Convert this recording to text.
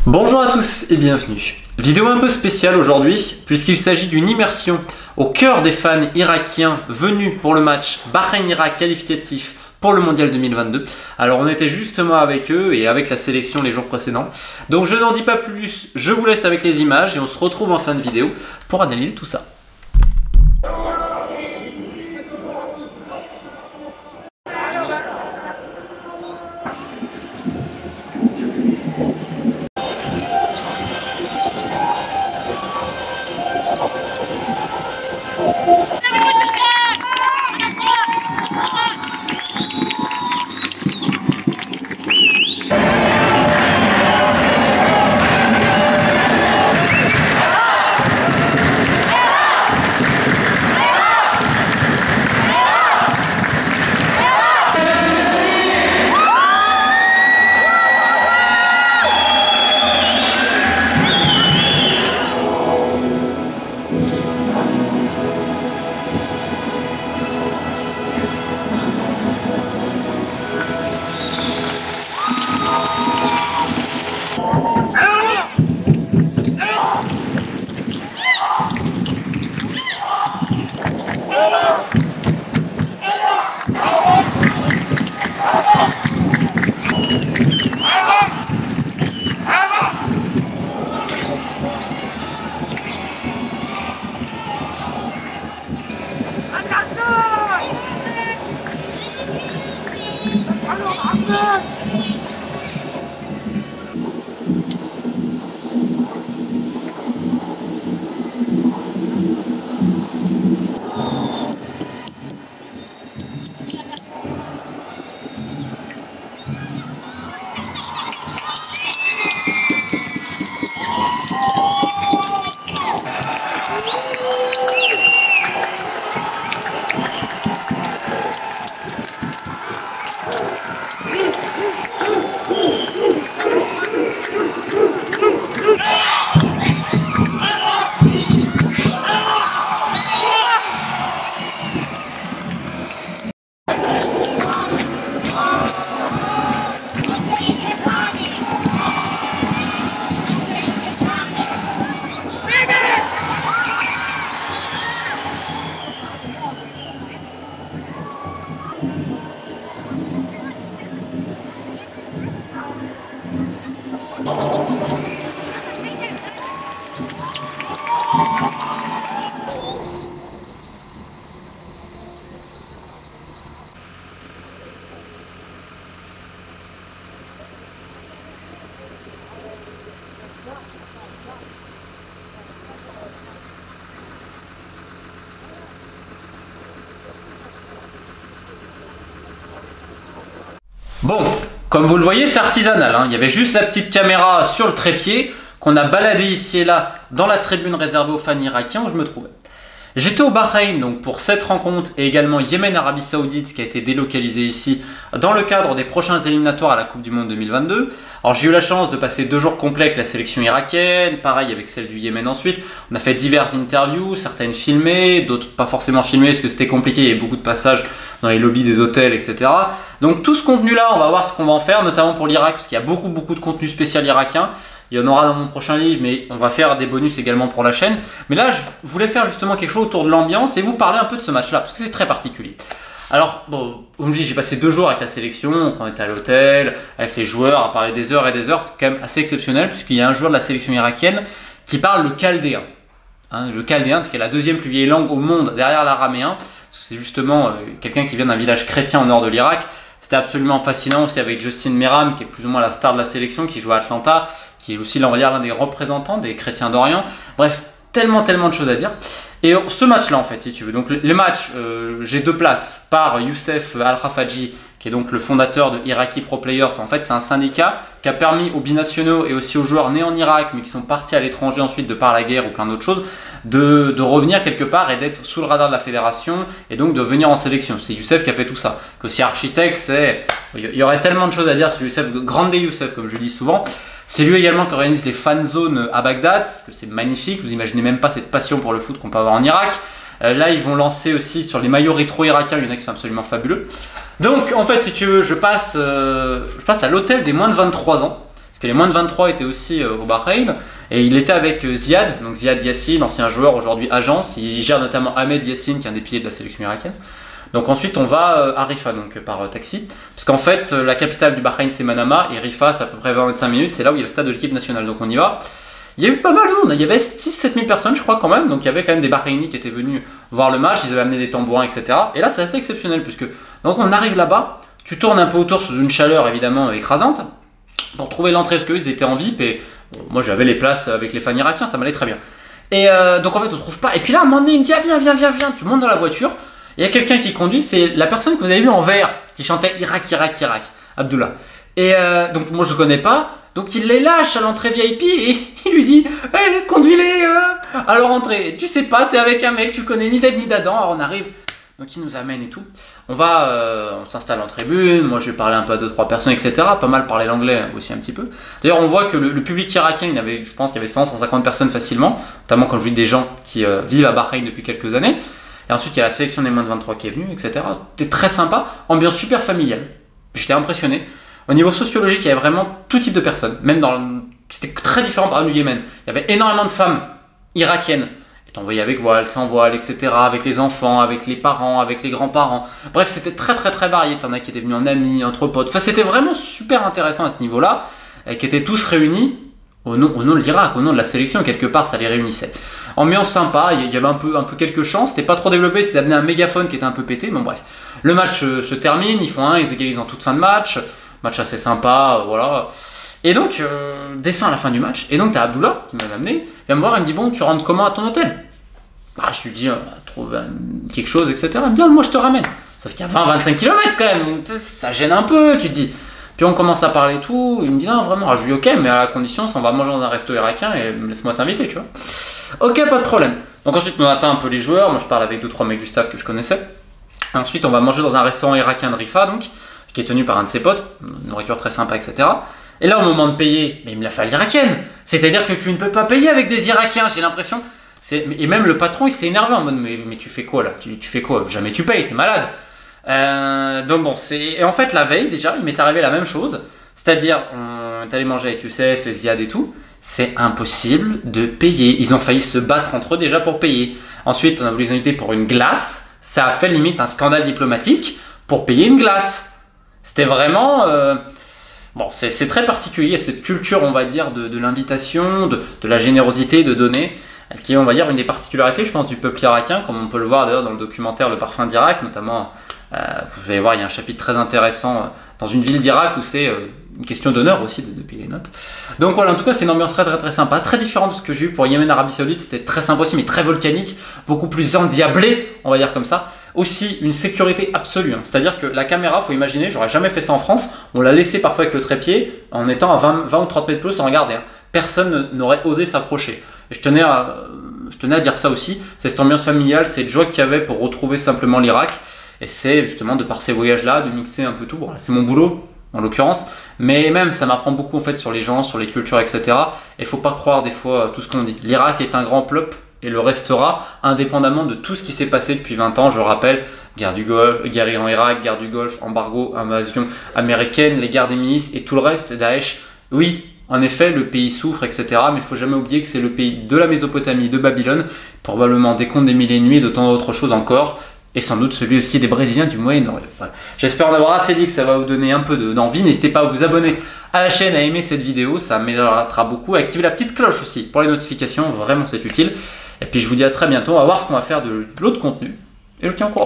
Bonjour à tous et bienvenue. Vidéo un peu spéciale aujourd'hui puisqu'il s'agit d'une immersion au cœur des fans irakiens venus pour le match Bahreïn-Irak qualificatif pour le mondial 2022. Alors on était justement avec eux et avec la sélection les jours précédents. Donc je n'en dis pas plus, je vous laisse avec les images et on se retrouve en fin de vidéo pour analyser tout ça. Bon, comme vous le voyez, c'est artisanal, hein. Il y avait juste la petite caméra sur le trépied qu'on a baladé ici et là dans la tribune réservée aux fans irakiens où je me trouvais. J'étais au Bahreïn donc pour cette rencontre et également Yémen-Arabie Saoudite qui a été délocalisé ici dans le cadre des prochains éliminatoires à la Coupe du Monde 2022. Alors j'ai eu la chance de passer 2 jours complets avec la sélection irakienne, pareil avec celle du Yémen ensuite. On a fait diverses interviews, certaines filmées, d'autres pas forcément filmées parce que c'était compliqué, il y avait beaucoup de passages dans les lobbies des hôtels, etc. Donc tout ce contenu là, on va voir ce qu'on va en faire, notamment pour l'Irak parce qu'il y a beaucoup de contenu spécial irakien. Il y en aura dans mon prochain livre, mais on va faire des bonus également pour la chaîne. Mais là, je voulais faire justement quelque chose autour de l'ambiance et vous parler un peu de ce match-là, parce que c'est très particulier. Alors, bon, on me dit, j'ai passé 2 jours avec la sélection, quand on était à l'hôtel, avec les joueurs, à parler des heures et des heures. C'est quand même assez exceptionnel, puisqu'il y a un joueur de la sélection irakienne qui parle le chaldéen. Hein, le chaldéen, qui est la 2e plus vieille langue au monde, derrière l'araméen. C'est justement quelqu'un qui vient d'un village chrétien au nord de l'Irak. C'était absolument fascinant aussi avec Justin Meram, qui est plus ou moins la star de la sélection, qui joue à Atlanta, qui est aussi, on va dire, l'un des représentants des chrétiens d'Orient. Bref, tellement de choses à dire. Et ce match-là, en fait, si tu veux. Donc, les matchs, j'ai 2 places par Youssef Al-Khafaji, qui est donc le fondateur de Iraqi Pro Players. En fait, c'est un syndicat qui a permis aux binationaux et aussi aux joueurs nés en Irak, mais qui sont partis à l'étranger ensuite de par la guerre ou plein d'autres choses, de revenir quelque part et d'être sous le radar de la fédération et donc de venir en sélection. C'est Youssef qui a fait tout ça. Qu'aussi architecte, c'est... Il y aurait tellement de choses à dire sur Youssef, grande Youssef, comme je le dis souvent. C'est lui également qui organise les fan zones à Bagdad, parce que c'est magnifique, vous imaginez même pas cette passion pour le foot qu'on peut avoir en Irak. Là, ils vont lancer aussi sur les maillots rétro irakiens, il y en a qui sont absolument fabuleux. Donc, en fait, si tu veux, je passe à l'hôtel des moins de 23 ans. Parce que les moins de 23 étaient aussi au Bahreïn. Et il était avec Ziad, donc Ziad Yassine, ancien joueur, aujourd'hui agence. Il gère notamment Ahmed Yassine, qui est un des piliers de la sélection irakienne. Donc ensuite on va à Rifa, donc par taxi. Parce qu'en fait, la capitale du Bahreïn c'est Manama, et Rifa c'est à peu près 25 minutes, c'est là où il y a le stade de l'équipe nationale. Donc on y va. Il y a eu pas mal de monde, il y avait 6-7 000 personnes je crois quand même, donc il y avait quand même des Bahreïnis qui étaient venus voir le match, ils avaient amené des tambourins, etc. Et là c'est assez exceptionnel, puisque donc on arrive là-bas, tu tournes un peu autour sous une chaleur évidemment écrasante, pour trouver l'entrée, parce qu'ils étaient en VIP, et bon, moi j'avais les places avec les fans irakiens, ça m'allait très bien. Et donc en fait on trouve pas, et puis là à un moment donné il me dit ah, viens, tu montes dans la voiture, il y a quelqu'un qui conduit, c'est la personne que vous avez vue en vert, qui chantait Irak, Abdullah. Et donc moi je connais pas, donc il les lâche à l'entrée VIP et il lui dit hey, conduis-les à leur entrée. Tu sais pas, t'es avec un mec, tu connais ni d'Ève ni d'Adam, alors on arrive, donc il nous amène et tout. On va, on s'installe en tribune, moi je vais parler un peu à 2-3 personnes, etc. Pas mal parler l'anglais aussi un petit peu. D'ailleurs on voit que le public irakien, je pense qu'il y avait 100-150 personnes facilement, notamment quand je vis des gens qui vivent à Bahreïn depuis quelques années. Et ensuite il y a la sélection des moins de 23 qui est venue, etc. C'était très sympa, ambiance super familiale. J'étais impressionné. Au niveau sociologique, il y avait vraiment tout type de personnes. Même c'était très différent par exemple du Yémen. Il y avait énormément de femmes irakiennes. Et t'en voyais avec voile, sans voile, etc. Avec les enfants, avec les parents, avec les grands-parents. Bref, c'était très varié. T'en as qui étaient venus en amis, entre potes. Enfin, c'était vraiment super intéressant à ce niveau-là. Et qui étaient tous réunis au nom de l'Irak, au nom de la sélection. Quelque part, ça les réunissait. Ambiance sympa, il y avait un peu quelques chants. C'était pas trop développé, ils amenaient un mégaphone qui était un peu pété. Bon bref, le match se termine, ils font ils égalisent en toute fin de match. Match assez sympa, voilà. Et donc, descend à la fin du match. Et donc, tu as Abdullah qui m'a amené. Il vient me voir, il me dit bon, tu rentres comment à ton hôtel? Bah, je lui dis trouve quelque chose, etc. Il me dit moi, je te ramène. Sauf qu'il y a 20-25 km quand même. Ça gêne un peu, tu te dis. Puis on commence à parler et tout. Il me dit non, vraiment. Alors, je lui dis ok, mais à la condition, on va manger dans un resto irakien et laisse-moi t'inviter, tu vois. Ok, pas de problème. Donc, ensuite, on attend un peu les joueurs. Moi, je parle avec 2-3 mecs du staff que je connaissais. Et ensuite, on va manger dans un restaurant irakien de Rifa, donc, qui est tenu par un de ses potes, une nourriture très sympa, etc. Et là, au moment de payer, mais il me la fait l'irakienne. C'est-à-dire que tu ne peux pas payer avec des Irakiens, j'ai l'impression. Et même le patron, il s'est énervé en mode, mais tu fais quoi là, tu fais quoi? Jamais tu payes, t'es malade. Donc bon, et en fait, la veille, déjà, il m'est arrivé la même chose. C'est-à-dire, on est allé manger avec Youssef, les Ziad et tout. C'est impossible de payer. Ils ont failli se battre entre eux déjà pour payer. Ensuite, on a voulu les inviter pour une glace. Ça a fait limite un scandale diplomatique pour payer une glace. C'était vraiment... bon, c'est très particulier, cette culture, on va dire, de l'invitation, de la générosité, de donner, qui est, on va dire, une des particularités, je pense, du peuple irakien, comme on peut le voir d'ailleurs dans le documentaire Le Parfum d'Irak, notamment, vous allez voir, il y a un chapitre très intéressant dans une ville d'Irak où c'est une question d'honneur aussi de payer les notes. Donc voilà, en tout cas, c'est une ambiance très sympa, très différente de ce que j'ai eu pour Yémen, Arabie Saoudite, c'était très sympa aussi, mais très volcanique, beaucoup plus endiablé, on va dire comme ça. Aussi une sécurité absolue, c'est-à-dire que la caméra, faut imaginer, j'aurais jamais fait ça en France, on l'a laissé parfois avec le trépied en étant à 20 ou 30 mètres plus sans regarder. Personne n'aurait osé s'approcher. Je tenais à dire ça aussi, c'est cette ambiance familiale, cette joie qu'il y avait pour retrouver simplement l'Irak, et c'est justement de par ces voyages-là, de mixer un peu tout. Bon, c'est mon boulot en l'occurrence, mais même ça m'apprend beaucoup en fait sur les gens, sur les cultures, etc. Et faut pas croire des fois tout ce qu'on dit. L'Irak est un grand peuple, et le restera indépendamment de tout ce qui s'est passé depuis 20 ans. Je rappelle, guerre du Golfe, guerre Iran-Irak, guerre du Golfe, embargo, invasion américaine, les guerres des milices et tout le reste, Daesh. Oui, en effet, le pays souffre, etc. Mais il ne faut jamais oublier que c'est le pays de la Mésopotamie, de Babylone, probablement des contes des mille et une nuits et de tant d'autres choses encore. Et sans doute celui aussi des Brésiliens du Moyen-Orient. Voilà. J'espère en avoir assez dit, que ça va vous donner un peu d'envie. N'hésitez pas à vous abonner à la chaîne, à aimer cette vidéo, ça m'aidera beaucoup. À activer la petite cloche aussi pour les notifications, vraiment c'est utile. Et puis je vous dis à très bientôt, on va voir ce qu'on va faire de l'autre contenu. Et je vous tiens au courant.